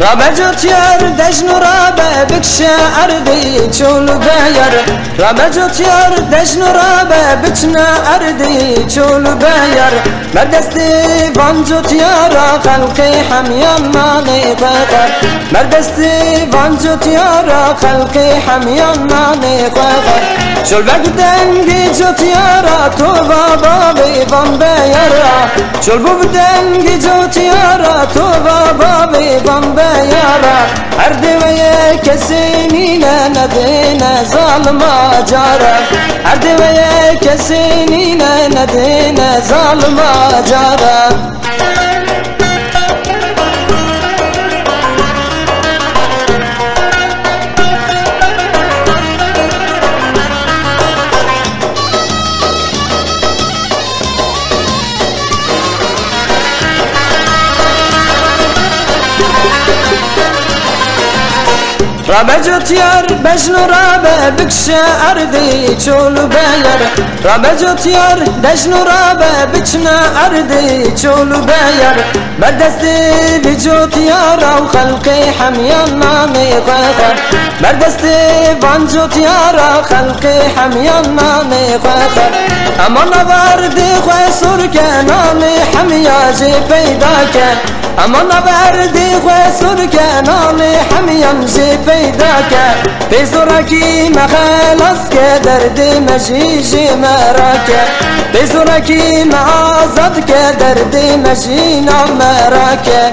رابجوت يار دجن رابه بكش أرضي چول بيار رابجوت يار دجن رابه بكنا أرضي چول بيار مردستي وانجوت يارا خلقي حميان ماني قاقر مردستي وانجوت يارا خلقي حميان ماني قاقر چول بگدنگی جوت یارا تو بابا وان بیارا چول بگدنگی جوت یارا تو بابا وان بیارا هر دوی کسی نینه ندینه ظالم جارا هر دوی کسی نینه ندینه ظالم جارا رابجوت يار بجن رابه بكش أرضي چول بيار رابجوت يار بجن رابه بكنا أرضي چول بيار بردستي بجوت يارا وخلقي حميان ماني قاقر بردستي وانجوت يارا خلقي حميان ماني قاقر اما نبردي خوي سركه نامي حمياجي پیداك اما نبردي خوي سركه نامي حمياجي پیداك بزرکی مخلص که درد مجیجی مراکه بزرکی معازد که درد مجینا مراکه